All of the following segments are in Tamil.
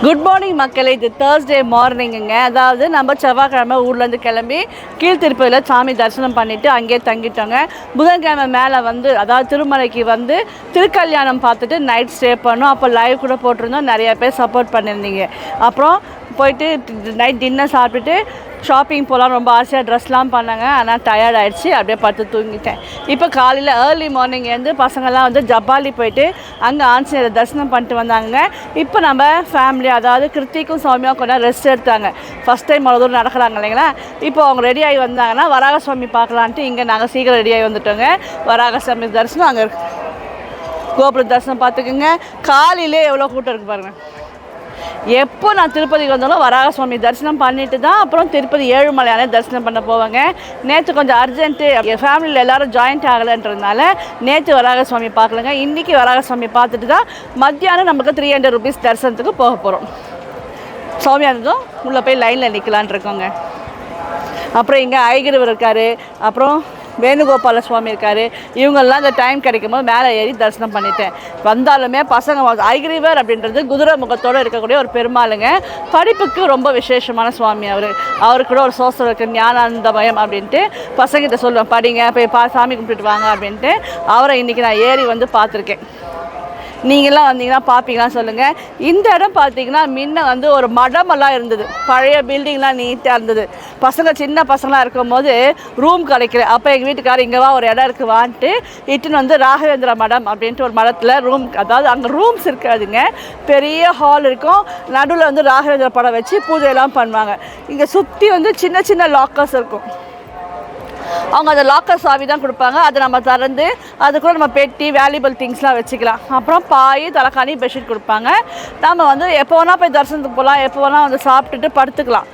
குட் மார்னிங் மக்களே. இது தேர்ஸ்டே மார்னிங்குங்க. அதாவது நம்ம செவ்வாய்க்கிழமை ஊர்லேருந்து கிளம்பி கீழ்த்திருப்பதியில் சாமி தரிசனம் பண்ணிவிட்டு அங்கேயே தங்கிட்டோங்க. புதன்கிழமை மேலே வந்து அதாவது திருமலைக்கு வந்து திருக்கல்யாணம் பார்த்துட்டு நைட் ஸ்டே பண்ணோம். அப்போ லைவ் கூட போட்டிருந்தோம், நிறையா பேர் சப்போர்ட் பண்ணியிருந்தீங்க. அப்புறம் போயிட்டு நைட் டின்னர் சாப்பிட்டுட்டு ஷாப்பிங் போகலாம் ரொம்ப ஆசையாக ட்ரெஸ்லாம் பண்ணாங்க. ஆனால் டயர்ட் ஆகிடுச்சு, அப்படியே படுத்து தூங்கிட்டேன். இப்போ காலையில் ஏர்லி மார்னிங் வந்து பசங்கள்லாம் வந்து ஜப்பாலி போயிட்டு அங்கே ஆஞ்சநேயரை தரிசனம் பண்ணிட்டு வந்தாங்க. இப்போ நம்ம ஃபேமிலி அதாவது கிருத்திக்கும் சௌமியாவும் கொஞ்சம் ரெஸ்ட் எடுத்தாங்க. ஃபஸ்ட் டைம் அவ்வளோ தூரம் நடக்கிறாங்க இல்லைங்களா. இப்போ அவங்க ரெடி ஆகி வந்தாங்கன்னா வராகசாமி பார்க்கலான்ட்டு இங்கே நாங்கள் சீக்கிரம் ரெடி ஆகி வந்துட்டோங்க. வராகசாமி தரிசனம் அங்கே கோபுர தரிசனம் பார்த்துக்குங்க. காலையிலே எவ்வளோ கூட்டம் இருக்குது பாருங்கள். எப்போ நான் திருப்பதிக்கு வந்தாலும் வராகசுவாமி தரிசனம் பண்ணிட்டு தான் அப்புறம் திருப்பதி ஏழுமலையானே தரிசனம் பண்ண போவாங்க. நேற்று கொஞ்சம் அர்ஜென்ட்டு, என் ஃபேமிலியில் எல்லோரும் ஜாயிண்ட் ஆகலைன்றதுனால நேற்று வராகசுவாமி பார்க்கலங்க. இன்றைக்கி வராகசுவாமி பார்த்துட்டு தான் மத்தியானம் நமக்கு 300 rupees தரிசனத்துக்கு போக போகிறோம். சௌமியானதும் உள்ளே போய் லைனில் நிற்கலான் இருக்கோங்க. அப்புறம் இங்கே ஐகிரிவர் இருக்கார், அப்புறம் வேணுகோபால சுவாமி இருக்கார். இவங்கெல்லாம் இந்த டைம் கிடைக்கும் போது மேலே ஏறி தரிசனம் பண்ணிட்டேன். வந்தாலுமே பசங்க ஐகிரிவர் அப்படின்றது குதிரை முகத்தோடு இருக்கக்கூடிய ஒரு பெருமாளுங்க. படிப்புக்கு ரொம்ப விசேஷமான சுவாமி அவருக்கு கூட ஒரு சோசம் இருக்குது, ஞானானந்தமயம் அப்படின்ட்டு. பசங்கிட்ட சொல்லுவேன், படிங்க போய் சாமி கும்பிட்டுட்டு வாங்க அப்படின்ட்டு. அவரை இன்றைக்கி நான் ஏறி வந்து பார்த்துருக்கேன். நீங்களாம் வந்தீங்கன்னா பார்ப்பீங்களான்னு சொல்லுங்கள். இந்த இடம் பார்த்தீங்கன்னா முன்ன வந்து ஒரு மடமெல்லாம் இருந்தது, பழைய பில்டிங்லாம் நீட்டாக இருந்தது. சின்ன பசங்களாம் இருக்கும் போது ரூம் கிடைக்கல. அப்போ எங்கள் வீட்டுக்காரர் இங்கேவா ஒரு இடம் இருக்குது வான்ட்டு இட்டுன்னு வந்து ராகவேந்திர மடம் அப்படின்ட்டு ஒரு மடத்தில் ரூம், அதாவது அங்கே ரூம்ஸ் இருக்காதுங்க, பெரிய ஹால் இருக்கும். நடுவில் வந்து ராகவேந்திர படம் வச்சு பூஜையெல்லாம் பண்ணுவாங்க. இங்கே சுற்றி வந்து சின்ன சின்ன லாக்கர்ஸ் இருக்கும். அவங்க அந்த லாக்கர் சாவி தான் கொடுப்பாங்க. அதை நம்ம திறந்து அதுக்குள்ளே நம்ம பெட்டி வேல்யூபிள் திங்ஸ்லாம் வச்சுக்கலாம். அப்புறம் பாய் தலைக்காணி பெட்ஷீட் கொடுப்பாங்க. நம்ம வந்து எப்போ வேணால் போய் தரிசனத்துக்கு போகலாம், எப்போ வேணால் வந்து சாப்பிட்டுட்டு படுத்துக்கலாம்.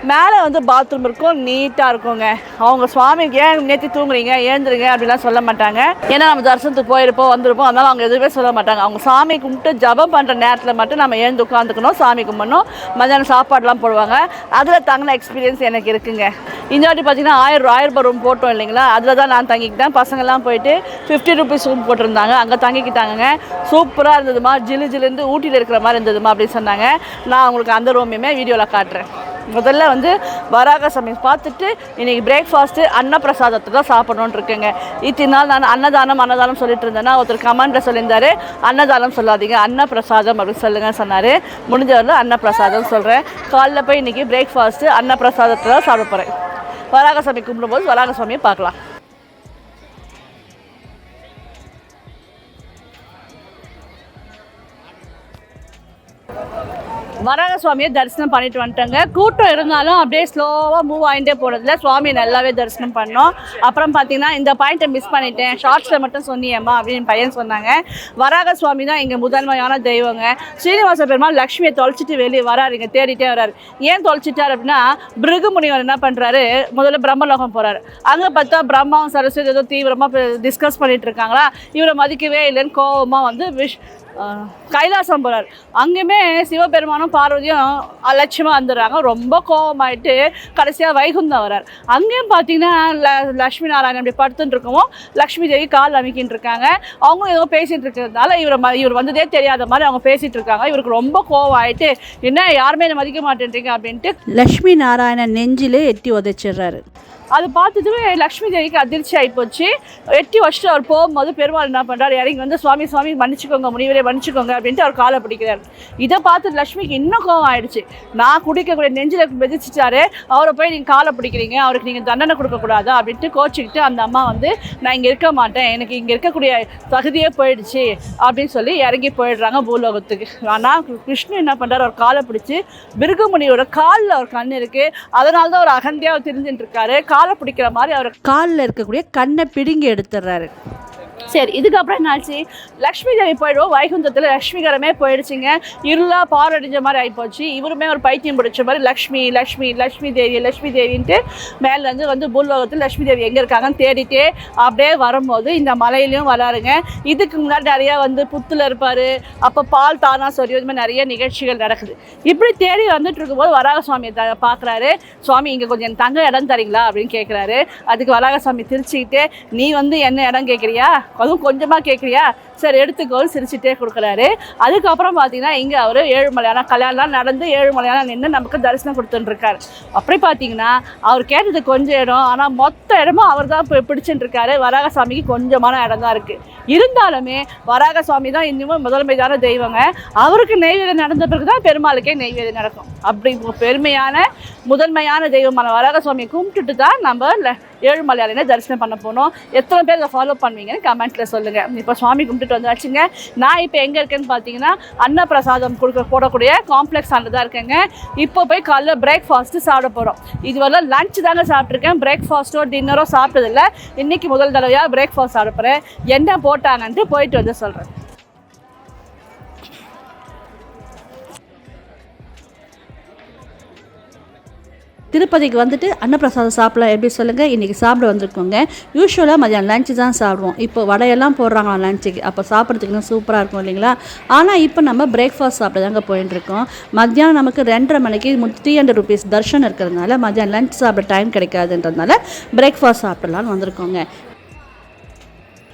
மேலே வந்து பாத்ரூம் இருக்கும், நீட்டாக இருக்குங்க. அவங்க சுவாமிக்கு ஏன் நேற்று தூங்குறீங்க ஏந்துருங்க அப்படிலாம் சொல்ல மாட்டாங்க. ஏன்னா நம்ம தரிசனத்துக்கு போயிருப்போம் வந்திருப்போம், அதனால் அவங்க எதுவுமே சொல்ல மாட்டாங்க. அவங்க சாமி கும்பிட்டு ஜபம் பண்ணுற நேரத்தில் மட்டும் நம்ம எழுந்து உட்காந்துக்கணும், சாமி கும்பிடணும். மத்தியானம் சாப்பாடுலாம் போடுவாங்க. அதில் தங்கின எக்ஸ்பீரியன்ஸ் எனக்கு இருக்குங்க. இந்த வாட்டி பார்த்தீங்கன்னா 1000 ரூபாய் ரூம் போட்டோம் இல்லைங்களா, அதில் தான் நான் தங்கிக்கிட்டேன். பசங்கள்லாம் போயிட்டு 50 rupees ரூம் போட்டிருந்தாங்க, அங்கே தங்கிக்கிட்டாங்க. சூப்பராக இருந்ததுமா, ஜிலுஜிலேருந்து ஊட்டியில் இருக்கிற மாதிரி இருந்ததுமா அப்படின்னு சொன்னாங்க. நான் அவங்களுக்கு அந்த ரூமையுமே வீடியோவில் காட்டுறேன். முதல்ல வந்து வராகசாமி பார்த்துட்டு இன்றைக்கி பிரேக்ஃபாஸ்ட்டு அன்னப்பிரசாதத்தை தான் சாப்பிடணுன்னு இருக்குங்க. இத்தனை நாள் நான் அன்னதானம் சொல்லிட்டு இருந்தேன்னா ஒருத்தர் கமெண்ட்டில் சொல்லியிருந்தார், அன்னதானம் சொல்லாதீங்க அன்னப்பிரசாதம் அப்படின்னு சொல்லுங்கன்னு சொன்னார். முடிஞ்சவரில் அன்னப்பிரசாதம் சொல்கிறேன். காலைல போய் இன்றைக்கி பிரேக்ஃபாஸ்ட்டு அன்னப்பிரசாதத்தை தான் சாப்பிட போகிறேன். வராகசாமி கும்பிடும்போது வராகசாமியை பார்க்கலாம். வராக சுவாமியை தரிசனம் பண்ணிட்டு வந்துட்டோங்க. கூட்டம் இருந்தாலும் அப்படியே ஸ்லோவாக மூவ் ஆகிட்டே போனதில்ல, சுவாமியை நல்லாவே தரிசனம் பண்ணோம். அப்புறம் பார்த்தீங்கன்னா இந்த பாயிண்ட்டை மிஸ் பண்ணிட்டேன், ஷார்ட்ஸில் மட்டும் சொன்னியம்மா அப்படின்னு பையன் சொன்னாங்க. வராக சுவாமி தான் இங்கே முதன்மையான தெய்வங்க. ஸ்ரீனிவாச பெருமாள் லக்ஷ்மியை தொலைச்சிட்டு வெளியே வராருங்க, தேடிட்டே வராரு. ஏன் தொலைச்சிட்டார் அப்படின்னா, பிருகுமுனிவர் என்ன பண்ணுறாரு, முதல்ல பிரம்மலோகம் போகிறாரு. அங்கே பார்த்தா பிரம்மாவும் சரஸ்வதி ஏதோ தீவிரமாக டிஸ்கஸ் பண்ணிட்டு இருக்காங்களா, இவரை மதிக்கவே இல்லைன்னு கோபமாக வந்து கைலாசம் போகிறார். அங்கேயுமே சிவபெருமானும் பார்வதியும் அலட்சியமாக வந்துடுறாங்க. ரொம்ப கோபமாயிட்டு கடைசியாக வைகுந்தம் வரார். அங்கேயும் பார்த்தீங்கன்னா லக்ஷ்மி நாராயணன் அப்படி படுத்துட்டு இருக்கவும் லக்ஷ்மி தேவி கால் அமைக்கின்னு இருக்காங்க. அவங்க ஏதோ பேசிகிட்டு இருக்கிறதுனால இவர் வந்ததே தெரியாத மாதிரி அவங்க பேசிகிட்டு இருக்காங்க. இவருக்கு ரொம்ப கோபம் ஆகிட்டு, என்ன யாருமே என்னை மதிக்க மாட்டேன்றீங்க அப்படின்ட்டு லக்ஷ்மி நாராயணன் நெஞ்சிலே எட்டி உதைச்சிடுறாரு. அது பார்த்துட்டு லக்ஷ்மி தேவிக்கு அதிர்ச்சி ஆகிப்போச்சு. எட்டி வச்சுட்டு அவர் போகும்போது பெருமாள் என்ன பண்ணுறாரு, இறங்கி வந்து சுவாமி மன்னிச்சுக்கோங்க, முனிவரே மன்னிச்சுக்கோங்க அப்படின்ட்டு அவர் காலை பிடிக்கிறார். இதை பார்த்துட்டு லக்ஷ்மிக்கு இன்னும் கோவம் ஆயிடுச்சு. நான் குடிக்கக்கூடிய நெஞ்சில் மிதிச்சிட்டாரு, அவரை போய் நீங்கள் காலை பிடிக்கிறீங்க, அவருக்கு நீங்கள் தண்டனை கொடுக்கக்கூடாதா அப்படின்ட்டு கோச்சிக்கிட்டு அந்த அம்மா வந்து நான் இங்கே இருக்க மாட்டேன், எனக்கு இங்கே இருக்கக்கூடிய தகுதியே போயிடுச்சு அப்படின்னு சொல்லி இறங்கி போயிடுறாங்க பூலோகத்துக்கு. ஆனால் கிருஷ்ணன் என்ன பண்ணுறாரு, அவர் காலை பிடிச்சி பிருகுமுனியோட காலில் ஒரு கண் இருக்குது, அதனால தான் அவர் அகந்தியாக தெரிஞ்சுட்டு இருக்காரு. காலை பிடிக்கிற மாதிரி அவர் காலில் இருக்கக்கூடிய கண்ணை பிடுங்கி எடுத்துடுறாரு. சரி, இதுக்கப்புறம் என்னாச்சு, லக்ஷ்மி தேவி போயிடுவோம். வைகுந்தத்தில் லக்ஷ்மிகரமே போயிடுச்சுங்க. இருளாக பாரடிஞ்ச மாதிரி ஆகிப்போச்சு. இவருமே ஒரு பைத்தியம் பிடிச்ச மாதிரி லக்ஷ்மி தேவின்ட்டு மேலேருந்து வந்து பூலோகத்தில் லக்ஷ்மி தேவி எங்கே இருக்காங்கன்னு தேடிட்டே அப்படியே வரும்போது இந்த மலையிலையும் வராருங்க. இதுக்கு முன்னாடி நிறையா வந்து புத்தில் இருப்பார், அப்போ பால் தானா சொல்லி இது மாதிரி நிறைய நிகழ்ச்சிகள் நடக்குது. இப்படி தேடி வந்துட்டு இருக்கும்போது வராகசுவாமியை பார்க்குறாரு. சுவாமி இங்கே கொஞ்சம் எனக்கு தங்க இடம் தரீங்களா அப்படின்னு கேட்குறாரு. அதுக்கு வராகசுவாமி திருச்சிக்கிட்டு, நீ வந்து என்ன இடம் கேட்குறியா, அதுவும் கொஞ்சமாக கேட்குறியா, சரி எடுத்துக்கோன்னு சிரிச்சுட்டே கொடுக்குறாரு. அதுக்கப்புறம் பார்த்தீங்கன்னா இங்கே அவர் ஏழுமலையான கல்யாணம் நடந்து ஏழுமலையான நின்று நமக்கு தரிசனம் கொடுத்துட்டுருக்காரு. அப்படி பார்த்தீங்கன்னா அவர் கேட்டது கொஞ்சம் இடம், ஆனால் மொத்த இடமும் அவர் தான் பிடிச்சிட்டு இருக்காரு. வராகசாமிக்கு கொஞ்சமான இடம் தான் இருக்குது. இருந்தாலுமே வராகசாமி தான் இன்னமும் முதன்மையான தெய்வங்க. அவருக்கு நெய்வேதியம் நடந்த பிறகு தான் பெருமாளுக்கே நெய்வேதியம் நடக்கும். அப்படி பெருமையான முதன்மையான தெய்வமான வராகசாமியை கும்பிட்டுட்டு தான் நம்ம ஏழுமலையானே தரிசனம் பண்ண போனோம். எத்தனை பேர் இதை ஃபாலோ பண்ணுவீங்கன்னு கமெண்ட்டில் சொல்லுங்கள். இப்போ சுவாமி கும்பிட்டுட்டு வந்து வச்சுங்க. நான் இப்போ எங்கே இருக்கேன்னு பார்த்தீங்கன்னா அன்னப்பிரசாதம் போடக்கூடிய காம்ப்ளெக்ஸ் ஆண்டு தான் இருக்கேங்க. இப்போ போய் காலைல பிரேக்ஃபாஸ்ட்டு சாப்பிட போகிறோம். இதுவரை லஞ்ச் தாங்க சாப்பிட்ருக்கேன், பிரேக்ஃபாஸ்ட்டோ டின்னரோ சாப்பிட்டதில்லை. இன்றைக்கி முதல் தடவையாக பிரேக்ஃபாஸ்ட் சாப்பிட போகிறேன். என்ன போட்டாங்கன்ட்டு போயிட்டு வந்து சொல்கிறேன். திருப்பதிக்கு வந்துட்டு அன்னப்பிரசாதம் சாப்பிடலாம் எப்படி சொல்லுங்கள். இன்றைக்கி சாப்பிட வந்திருக்கோங்க. யூஸ்வலாக மதியம் லஞ்சு தான் சாப்பிடுவோம். இப்போ வடையெல்லாம் போடுறாங்க லஞ்சுக்கு, அப்போ சாப்பிட்றதுக்கு சூப்பராக இருக்கும் இல்லைங்களா. ஆனால் இப்போ நம்ம பிரேக்ஃபாஸ்ட் சாப்பிட தாங்க போயிட்டுருக்கோம். மத்தியானம் நமக்கு 2:30 மணிக்கு 300 rupees தர்ஷன் இருக்கிறதுனால மதியம் லஞ்ச் சாப்பிட டைம் கிடைக்காதுன்றதுனால பிரேக்ஃபாஸ்ட் சாப்பிடலான்னு வந்திருக்கோங்க.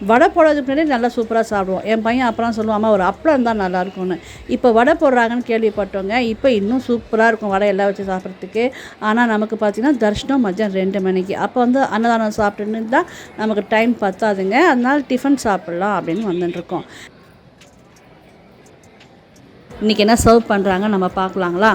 வடை போடுறதுக்கு முன்னாடி நல்லா சூப்பராக சாப்பிடுவோம். என் பையன் அப்புறம் சொல்லுவாம்மா ஒரு அப்பளம் தான் நல்லாயிருக்கும்னு. இப்போ வடை போடுறாங்கன்னு கேள்விப்பட்டோங்க. இப்போ இன்னும் சூப்பராக இருக்கும் வடை எல்லாம் வச்சு சாப்பிட்றதுக்கு. ஆனால் நமக்கு பார்த்திங்கன்னா தர்ஷனம் மதியம் 2 மணிக்கு. அப்போ வந்து அன்னதானம் சாப்பிட்டுன்னு தான் நமக்கு டைம் பத்தாதுங்க. அதனால் டிஃபன் சாப்பிட்லாம் அப்படின்னு வந்துட்டுருக்கோம். இன்றைக்கி என்ன சர்வ் பண்ணுறாங்க நம்ம பார்க்கலாங்களா.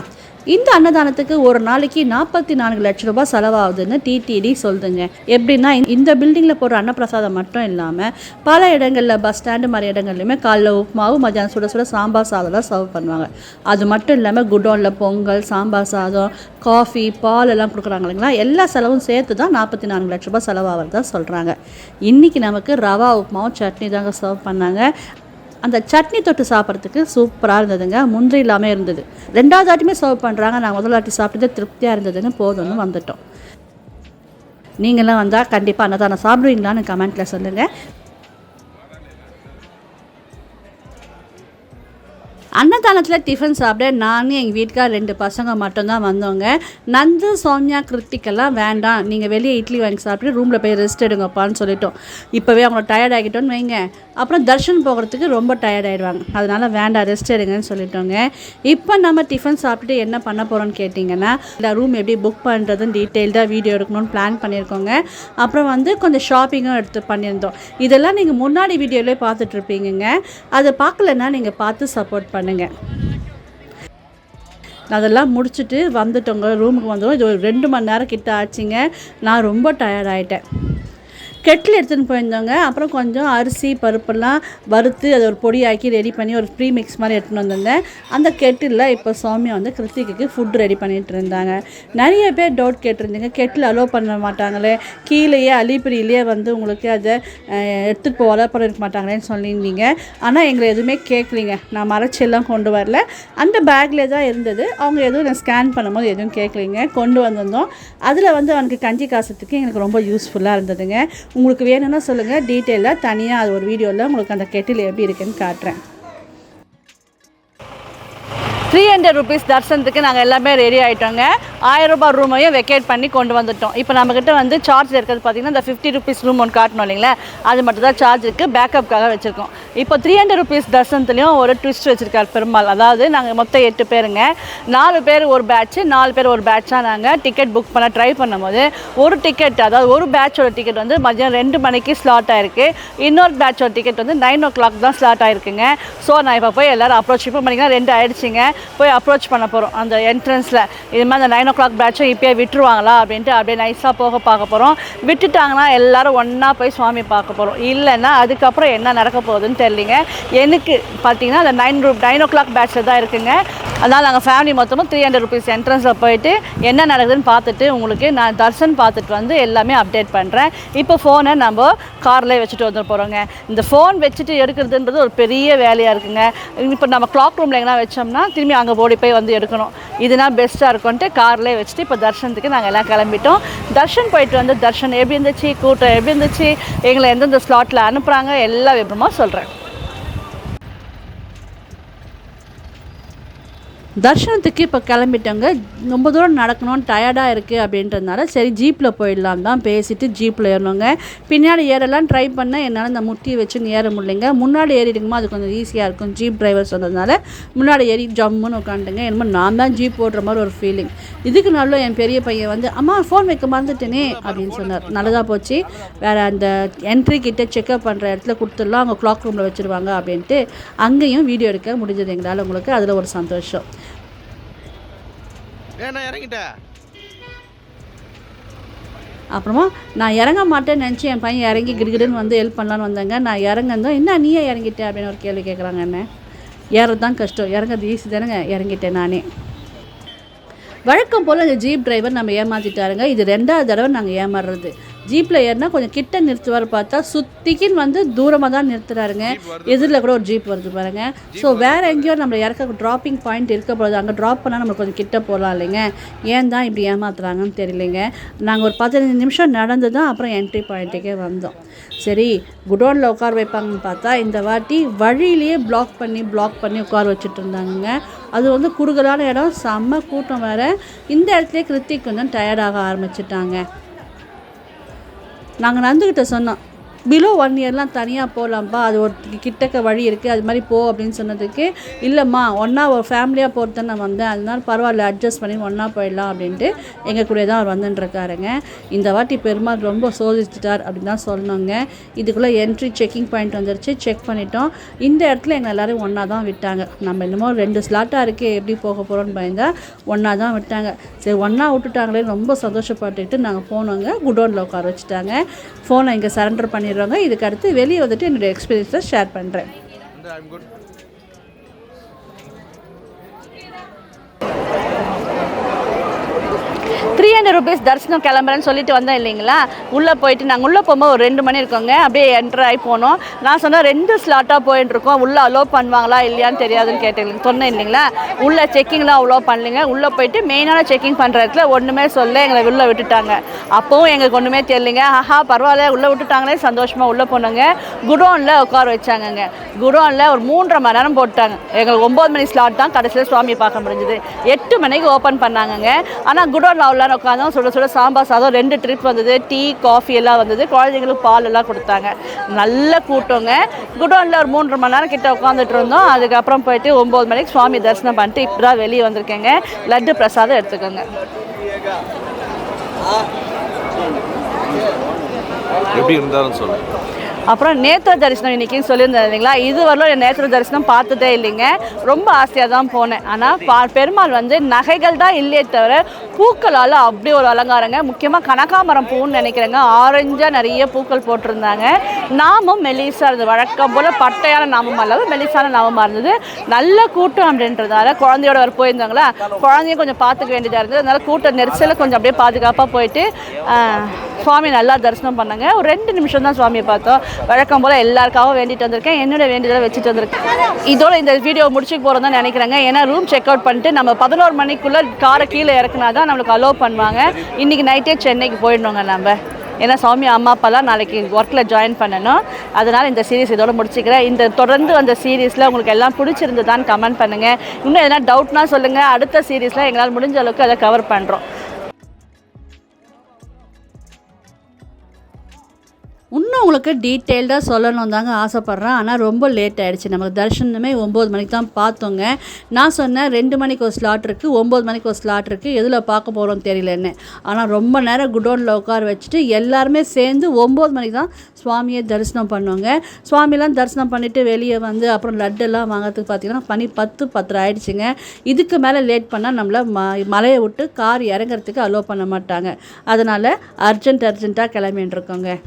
இந்த அன்னதானத்துக்கு ஒரு நாளைக்கு 44 லட்சம் ரூபாய் செலவாகுதுன்னு டிடிடி சொல்லுதுங்க. எப்படின்னா இந்த பில்டிங்கில் போடுற அன்னப்பிரசாதம் மட்டும் இல்லாமல் பல இடங்களில் பஸ் ஸ்டாண்டு மாதிரி இடங்கள்லையுமே காலைல உப்புமாவும் மதியானம் சுட சுட சாம்பார் சாதம் தான் சர்வ் பண்ணுவாங்க. அது மட்டும் இல்லாமல் குடோனில் பொங்கல், சாம்பார் சாதம், காஃபி, பால் எல்லாம் கொடுக்குறாங்க இல்லைங்களா. எல்லா செலவும் சேர்த்து தான் 44 லட்ச ரூபாய் செலவாகிறதா சொல்கிறாங்க. இன்றைக்கி நமக்கு ரவா உப்புமாவும் சட்னி தாங்க சர்வ் பண்ணாங்க. அந்த சட்னி தொட்டு சாப்பிட்றதுக்கு சூப்பராக இருந்ததுங்க. முந்திரி இல்லாமல் இருந்தது. 2வது வாட்டியுமே சர்வ் பண்ணுறாங்க. நான் முதல் வாட்டி சாப்பிட்டது திருப்தியாக இருந்ததுன்னு போதும்னு வந்துட்டோம். நீங்களாம் வந்தால் கண்டிப்பாக அன்னதானம் சாப்பிடுவீங்களான்னு கமெண்ட்டில் சொல்லுங்கள். அன்னதானத்தில் டிஃபன் சாப்பிட நானும் எங்கள் வீட்டுக்கார் 2 பசங்க மட்டும்தான் வந்தோங்க. நந்து, சௌமியா, கிருத்திக்கெல்லாம் வேண்டாம், நீங்கள் வெளியே இட்லி வாங்கி சாப்பிட்டு ரூமில் போய் ரெஸ்ட் எடுங்கப்பான்னு சொல்லிட்டோம். இப்போவே அவங்கள டயர்ட் ஆகிட்டோன்னு வைங்க, அப்புறம் தர்ஷன் போகிறதுக்கு ரொம்ப டயர்ட் ஆகிடுவாங்க. அதனால் வேண்டாம், ரெஸ்ட் எடுங்கன்னு சொல்லிட்டோங்க. இப்போ நம்ம டிஃபன் சாப்பிட்டுட்டு என்ன பண்ண போகிறோன்னு கேட்டிங்கன்னா, இல்லை ரூம் எப்படி புக் பண்ணுறதுன்னு டீட்டெயில்டாக வீடியோ எடுக்கணும்னு பிளான் பண்ணியிருக்கோங்க. அப்புறம் வந்து கொஞ்சம் ஷாப்பிங்கும் எடுத்து பண்ணியிருந்தோம். இதெல்லாம் நீங்கள் முன்னாடி வீடியோவிலே பார்த்துட்ருப்பீங்க. அதை பார்க்கலன்னா நீங்கள் பார்த்து சப்போர்ட் பண்ணுங்கள். அதெல்லாம் முடிச்சுட்டு வந்துட்டோங்க, ரூமுக்கு வந்தோம். இது ஒரு 2 மணி நேரம் கிட்ட ஆச்சுங்க. நான் ரொம்ப டயர்ட் ஆகிட்டேன். கெட்டில் எடுத்துன்னு போயிருந்தோங்க. அப்புறம் கொஞ்சம் அரிசி பருப்பெல்லாம் வறுத்து அதை ஒரு பொடியாக்கி ரெடி பண்ணி ஒரு ப்ரீ மிக்ஸ் மாதிரி எடுத்துன்னு வந்திருந்தேன். அந்த கெட்டிலில் இப்போ சௌமியா வந்து கிருத்திக்கு ஃபுட் ரெடி பண்ணிகிட்டு இருந்தாங்க. நிறைய பேர் டவுட் கேட்டிருந்தீங்க, கெட்டில் அலோவ் பண்ண மாட்டாங்களே, கீழேயே அலிப்பிரியிலே வந்து உங்களுக்கு அதை எடுத்துகிட்டு போக அலோவ் பண்ணிருக்க மாட்டாங்களேன்னு சொல்லியிருந்தீங்க. ஆனால் எங்களை எதுவுமே கேட்கலிங்க. நான் மறைச்செல்லாம் கொண்டு வரல, அந்த பேக்கில் தான் இருந்தது. அவங்க எதுவும் நான் ஸ்கேன் பண்ணும்போது எதுவும் கேட்கலிங்க, கொண்டு வந்திருந்தோம். அதில் வந்து அவனுக்கு கஞ்சி காசுறதுக்கு எனக்கு ரொம்ப யூஸ்ஃபுல்லாக இருந்ததுங்க. உங்களுக்கு வேணும்னா சொல்லுங்கள், டீட்டெயிலாக தனியாக அது ஒரு வீடியோவில் உங்களுக்கு அந்த கெட்டில் எப்படி இருக்குன்னு காட்டுறேன். 300 rupees தர்சனத்துக்கு நாங்கள் எல்லாமே ரெடி ஆகிட்டோங்க. 1000 ரூபாய் ரூமையும் வெக்கேட் பண்ணி கொண்டு வந்துட்டோம். இப்போ நம்மக்கிட்ட வந்து சார்ஜ் இருக்கிறது பார்த்திங்கன்னா இந்த 50 rupees ரூம் ஒன்று காட்டணும் இல்லைங்களா, அது மட்டும் தான் சார்ஜ் இருக்குது, பேக்கப்புக்காக வச்சுருக்கோம். இப்போ 300 rupees தர்சனத்துலேயும் ஒரு ட்விஸ்ட் வச்சுருக்காரு பெருமாள். அதாவது நாங்கள் மொத்தம் 8 பேருங்க, 4 பேர் ஒரு பேட்ச்சு, 4 பேர் ஒரு பேட்சாக நாங்கள் டிக்கெட் புக் பண்ண ட்ரை பண்ணும்போது ஒரு டிக்கெட், அதாவது ஒரு பேட்சோட டிக்கெட் வந்து மதியம் 2 மணிக்கு ஸ்லாட் ஆகிருக்கு. இன்னொரு பேட்சோட டிக்கெட் வந்து 9 o'clock தான் ஸ்லாட் ஆகிருக்குங்க. ஸோ நான் இப்போ போய் எல்லோரும் அப்ரோச் இப்போ பண்ணிங்கன்னா 2 ஆகிடுச்சிங்க. போய் அப்ரோச் பண்ண போகிறோம் அந்த என்ட்ரன்ஸில். இது மாதிரி அந்த 9 o'clock பேட்சும் இப்போயே விட்டுருவாங்களா அப்படின்ட்டு அப்படியே நைஸாக போக பார்க்க போகிறோம். விட்டுட்டாங்கன்னா எல்லோரும் ஒன்றா போய் சுவாமி பார்க்க போகிறோம். இல்லைன்னா அதுக்கப்புறம் என்ன நடக்க போகுதுன்னு தெரியலிங்க. எனக்கு பார்த்தீங்கன்னா அந்த 9 o'clock பேட்சில் தான் இருக்குங்க. அதனால் நாங்கள் ஃபேமிலி மொத்தமும் 300 rupees என்ட்ரன்ஸில் போயிட்டு என்ன நடக்குதுன்னு பார்த்துட்டு உங்களுக்கு நான் தர்சன் பார்த்துட்டு வந்து எல்லாமே அப்டேட் பண்ணுறேன். இப்போ ஃபோனை நம்ம கார்லேயே வச்சுட்டு வந்துட்டு போகிறோங்க. இந்த ஃபோன் வச்சுட்டு எடுக்கிறதுன்றது ஒரு பெரிய வேலையாக இருக்குங்க. இப்போ நம்ம கிளாக் ரூமில் எங்கன்னா வச்சோம்னா திரும்பி அங்கே ஓடி போய் வந்து எடுக்கணும். இதுனா பெஸ்ட்டாக இருக்கும்ன்ட்டு கார்லேயே வச்சுட்டு இப்போ தர்ஷனத்துக்கு நாங்கள் எல்லாம் கிளம்பிட்டோம். தர்ஷன் போயிட்டு வந்து தர்ஷன் எப்படி இருந்துச்சு, கூட்டம் எப்படி இருந்துச்சு, எங்களை எந்தெந்த ஸ்லாட்டில் அனுப்புகிறாங்க எல்லா விவரமாக சொல்கிறேன். தர்ஷனத்துக்கு இப்போ கிளம்பிட்டோங்க. ரொம்ப தூரம் நடக்கணும், டயர்டாக இருக்குது அப்படின்றதுனால சரி ஜீப்பில் போயிடலாம் தான் பேசிவிட்டு ஜீப்பில் ஏறணுங்க. பின்னாடி ஏறலாம் ட்ரை பண்ணேன், என்னால் இந்த முட்டியை வச்சு ஏற முடியலைங்க. முன்னாடி ஏறிடுங்கம்மா, அது கொஞ்சம் ஈஸியாக இருக்கும் ஜீப் டிரைவர் சொன்னதுனால முன்னாடி ஏறி ஜம்முன்னு உட்காந்துட்டுங்க. என்னமோ நான் தான் ஜீப் ஓடுற மாதிரி ஒரு ஃபீலிங். இதுக்கு நல்ல என் பெரிய பையன் வந்து அம்மா ஃபோன் வைக்க மறந்துட்டேனே அப்படின்னு சொன்னார். நல்லதாக போச்சு, வேறு அந்த என்ட்ரி கிட்டே செக்அப் பண்ணுற இடத்துல கொடுத்துடலாம், அவங்க கிளாக் ரூமில் வச்சுருவாங்க அப்படின்ட்டு அங்கேயும் வீடியோ எடுக்க முடிஞ்சது எங்களால். உங்களுக்கு அதில் ஒரு சந்தோஷம். அப்புறமா நான் இறங்க மாட்டேன்னு நினச்சி என் பையன் இறங்கி கிடுகிடுன்னு வந்து ஹெல்ப் பண்ணலான்னு வந்தாங்க. நான் இறங்கந்தோம், என்ன நீயே இறங்கிட்டேன் அப்படின்னு ஒரு கேள்வி கேட்குறாங்க. என்ன ஏறது தான் கஷ்டம், இறங்கிறது ஈஸி தானேங்க, இறங்கிட்டேன் நானே. வழக்கம் போல் இந்த ஜீப் டிரைவர் நம்ம ஏமாற்றிட்டாருங்க. இது 2வது தடவை நாங்கள் ஏமாறுறது. ஜீப்பில் ஏறினா கொஞ்சம் கிட்ட நிறுத்துவார், பார்த்தா சுற்றிக்கின்னு வந்து தூரமாக தான் நிறுத்துறாருங்க. எதிரில் கூட ஒரு ஜீப் வருது பாருங்கள். ஸோ வேறு எங்கேயோ நம்ம இறக்க ட்ராப்பிங் பாயிண்ட் இருக்க போகுது, அங்கே ட்ராப் பண்ணால் நம்ம கொஞ்சம் கிட்ட போகலாம் இல்லைங்க. ஏன் தான் இப்படி ஏமாத்துறாங்கன்னு தெரியலைங்க. நாங்கள் ஒரு 15 நிமிஷம் நடந்து தான் அப்புறம் என்ட்ரி பாயிண்ட்டுக்கே வந்தோம். சரி குடோனில் உட்கார வைப்பாங்கன்னு பார்த்தா இந்த வாட்டி வழியிலேயே பிளாக் பண்ணி உட்கார வச்சுட்டு இருந்தாங்க. அது வந்து குறுகலான இடம், செம்ம கூட்டம் வேறு. இந்த இடத்துல கிருத்திக் கொஞ்சம் டயர்டாக ஆரம்பிச்சிட்டாங்க. நாங்கள் நடந்துக்கிட்ட சொன்னோம், பிலோ 1 இயர்லாம் தனியாக போகலாம்ப்பா, அது ஒரு கிட்டக்க வழி இருக்குது, அது மாதிரி போ அப்படின்னு சொன்னதுக்கு இல்லைம்மா ஒன்றா ஒரு ஃபேமிலியாக போகிறது நான் வந்தேன், அதனால பரவாயில்ல அட்ஜஸ்ட் பண்ணி ஒன்றா போயிடலாம் அப்படின்ட்டு எங்கள் கூட தான் அவர் வந்துட்டுருக்காருங்க. இந்த வாட்டி பெருமாள் ரொம்ப சோதிச்சிட்டார் அப்படின்னு தான் சொல்லணுங்க. இதுக்குள்ளே என்ட்ரி செக்கிங் பாயிண்ட் வந்துருச்சு, செக் பண்ணிட்டோம். இந்த இடத்துல எங்கள் எல்லோரும் ஒன்றா தான் விட்டாங்க. நம்ம என்னமோ 2 ஸ்லாட்டாக இருக்குது எப்படி போக போகிறோன்னு பயந்தா ஒன்றா தான் விட்டாங்க. சரி ஒன்றா விட்டுட்டாங்களே ரொம்ப சந்தோஷப்பட்டுட்டு நாங்கள் போனோங்க. குடோனில் உட்கார வச்சுட்டாங்க. ஃபோனை இங்கே சரண்டர் பண்ணிடுறோங்க. இதுக்கு அடுத்து வெளியே வந்துட்டு என்னுடைய எக்ஸ்பீரியன்ஸை ஷேர் பண்ணுறேன். 300 rupees தரிசனம் கிளம்புறேன்னு சொல்லிட்டு வந்தேன் இல்லைங்களா. உள்ளே போயிட்டு நாங்கள் உள்ளே போகும்போது ஒரு 2 மணி இருக்கோங்க. அப்படியே என்ட்ரு ஆகி போனோம். நான் சொன்னேன் 2 ஸ்லாட்டாக போயிட்டுருக்கோம், உள்ளே அலோவ் பண்ணுவாங்களா இல்லையான்னு தெரியாதுன்னு கேட்டேன் சொன்னேன் இல்லைங்களா. உள்ளே செக்கிங்லாம் அவ்வளோ பண்ணலைங்க. உள்ளே போயிட்டு மெயினான செக்கிங் பண்ணுற இடத்துல ஒன்றுமே சொல்ல எங்களை உள்ளே விட்டுட்டாங்க. அப்போவும் எங்களுக்கு ஒன்றுமே தெரியலைங்க. பரவாயில்ல உள்ளே விட்டுட்டாங்களே சந்தோஷமாக உள்ளே போனோங்க. குடோனில் உட்கார வச்சாங்கங்க. குடோனில் ஒரு 3.5 மணி நேரம் போட்டாங்க. எங்களுக்கு 9 மணி ஸ்லாட் தான் கடைசியில் சுவாமி பார்க்க முடிஞ்சுது. 8 மணிக்கு ஓப்பன் பண்ணாங்கங்க. ஆனால் குடோனில் அவ்வளோ உட்காந்தோம். சுட சுட சாம்பார் சாதம் 2 ட்ரிப் வந்தது, டீ காஃபி எல்லாம் வந்தது, குழந்தைங்களுக்கு பால் எல்லாம் கொடுத்தாங்க. நல்ல கூட்டங்க. குடோனில் ஒரு 3.5 மணி நேரம் கிட்ட உட்காந்துட்டு இருந்தோம். அதுக்கப்புறம் போயிட்டு 9 மணிக்கு சுவாமி தரிசனம் பண்ணிட்டு இப்போ தான் வெளியே வந்திருக்கேங்க. லட்டு பிரசாதம் எடுத்துக்கோங்க. எப்படி இருந்தாலும் சொல்லுங்கள். அப்புறம் நேத்திர தரிசனம் இன்றைக்கின்னு சொல்லியிருந்தேன் இல்லைங்களா. இது வரலும் நேத்திர தரிசனம் பார்த்ததே இல்லைங்க. ரொம்ப ஆசையாக தான் போனேன். ஆனால் பெருமாள் வந்து நகைகள் தான் இல்லையே தவிர பூக்களால் அப்படி ஒரு அலங்காரங்க. முக்கியமாக கனகாமரம் பூன்னு நினைக்கிறேங்க. ஆரஞ்சாக நிறைய பூக்கள் போட்டிருந்தாங்க. நாமும் மெலிசாக இருந்தது. வழக்கம் போல் பட்டையான நாமம் அல்லது மெலிசான நாமமாக இருந்தது. நல்ல கூட்டம் அப்படின்றதால குழந்தையோட வர போயிருந்தாங்களா, குழந்தையும் கொஞ்சம் பார்த்துக்க வேண்டியதாக இருந்தது. அதனால் கூட்ட நெரிசலில் கொஞ்சம் அப்படியே பாதுகாப்பாக போயிட்டு சுவாமி நல்லா தரிசனம் பண்ணாங்க. ஒரு 2 நிமிஷம் தான் சுவாமியை பார்த்தோம். வழக்கம் போல் எல்லாருக்காகவும் வேண்டிட்டு வந்திருக்கேன். என்னோட வேண்டியதை வச்சுட்டு வந்திருக்கேன். இதோட இந்த வீடியோ முடிச்சுட்டு போகிறோம் தான் நினைக்கிறேங்க. ஏன்னா ரூம் செக் அவுட் பண்ணிட்டு நம்ம 11 மணிக்குள்ளே காரை கீழே இறக்குனா தான் நம்மளுக்கு அலோவ் பண்ணுவாங்க. இன்றைக்கி நைட்டே சென்னைக்கு போயிடணுங்க நம்ம. ஏன்னா சாமி அம்மா அப்பாலாம் நாளைக்கு ஒர்க்கில் ஜாயின் பண்ணணும். அதனால் இந்த சீரீஸ் இதோட முடிச்சுக்கிறேன். இந்த தொடர்ந்து அந்த சீரீஸில் உங்களுக்கு எல்லாம் பிடிச்சிருந்ததான்னு கமெண்ட் பண்ணுங்கள். இன்னும் எதனா டவுட்னா சொல்லுங்கள். அடுத்த சீரீஸில் எங்களால் முடிஞ்ச அளவுக்கு அதை கவர் பண்ணுறோம். இன்னும் உங்களுக்கு டீட்டெயில்டாக சொல்லணும் தாங்க ஆசைப்பட்றேன். ஆனால் ரொம்ப லேட் ஆகிடுச்சு. நமக்கு தரிசனமே 9 மணிக்கு தான் பார்த்தோங்க. நான் சொன்னேன் 2 மணிக்கு ஒரு ஸ்லாட் இருக்குது, 9 மணிக்கு ஒரு ஸ்லாட் இருக்குது, எதில் பார்க்க போகிறோம் தெரியலன்னு. ஆனால் ரொம்ப நேரம் குடோனில் உட்கார வச்சுட்டு எல்லாருமே சேர்ந்து 9 மணிக்கு தான் சுவாமியை தரிசனம் பண்ணுவாங்க. சுவாமியெல்லாம் தரிசனம் பண்ணிவிட்டு வெளியே வந்து அப்புறம் லட்டெல்லாம் வாங்கிறதுக்கு பார்த்திங்கன்னா பனி 10 ஆகிடுச்சிங்க. இதுக்கு மேலே லேட் பண்ணால் நம்மளை மலையை விட்டு கார் இறங்கிறதுக்கு அலோவ் பண்ண மாட்டாங்க. அதனால் அர்ஜென்ட்டாக கிளம்பிட்டுருக்கோங்க.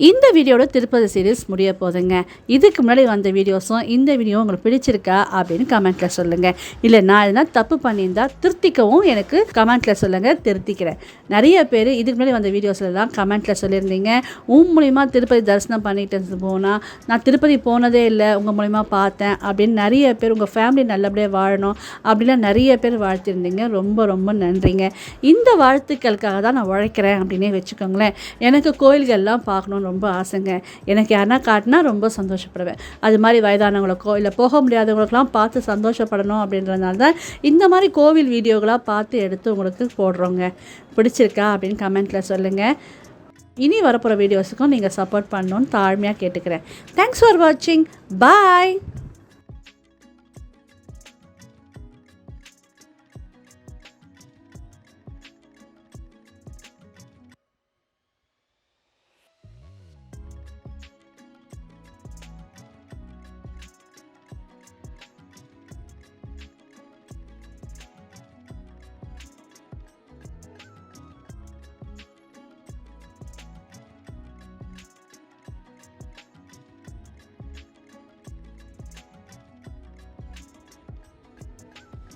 இந்த வீடியோட திருப்பதி சீரீஸ் முடிய போதுங்க. இதுக்கு முன்னாடி வந்த வீடியோஸும் இந்த வீடியோ உங்களுக்கு பிடிச்சிருக்கா அப்படின்னு கமெண்ட்டில் சொல்லுங்கள். இல்லை நான் எதனா தப்பு பண்ணியிருந்தால் திருத்திக்கவும் எனக்கு கமெண்ட்டில் சொல்லுங்கள், திருத்திக்கிறேன். நிறைய பேர் இதுக்கு முன்னாடி வந்த வீடியோஸ்லாம் கமெண்ட்டில் சொல்லியிருந்தீங்க, மூலிமா திருப்பதி தரிசனம் பண்ணிட்டு போனால் நான் திருப்பதி போனதே இல்லை, உங்கள் மூலிமா பார்த்தேன் அப்படின்னு நிறைய பேர். உங்கள் ஃபேமிலி நல்லபடியாக வாழணும் அப்படின்லாம் நிறைய பேர் வாழ்த்திருந்தீங்க. ரொம்ப ரொம்ப நன்றிங்க. இந்த வாழ்த்துக்களுக்காக தான் நான் உழைக்கிறேன் அப்படின்னே வச்சுக்கோங்களேன். எனக்கு கோயில்கள்லாம் பார்க்கணுன்னு ரொம்ப ஆசைங்க. எனக்கு யாருன்னா காட்டினா ரொம்ப சந்தோஷப்படுவேன். அது மாதிரி வயதானவங்களுக்கோ இல்லை போக முடியாதவங்களுக்கெல்லாம் பார்த்து சந்தோஷப்படணும் அப்படின்றதுனால தான் இந்த மாதிரி கோவில் வீடியோக்களாக பார்த்து எடுத்து உங்களுக்கு போடுறோங்க. பிடிச்சிருக்கா அப்படின்னு கமெண்ட்டில் சொல்லுங்கள். இனி வரப்போகிற வீடியோஸுக்கும் நீங்கள் சப்போர்ட் பண்ணணுன்னு தாழ்மையாக கேட்டுக்கிறேன். தேங்க்ஸ் ஃபார் வாட்சிங். பாய்.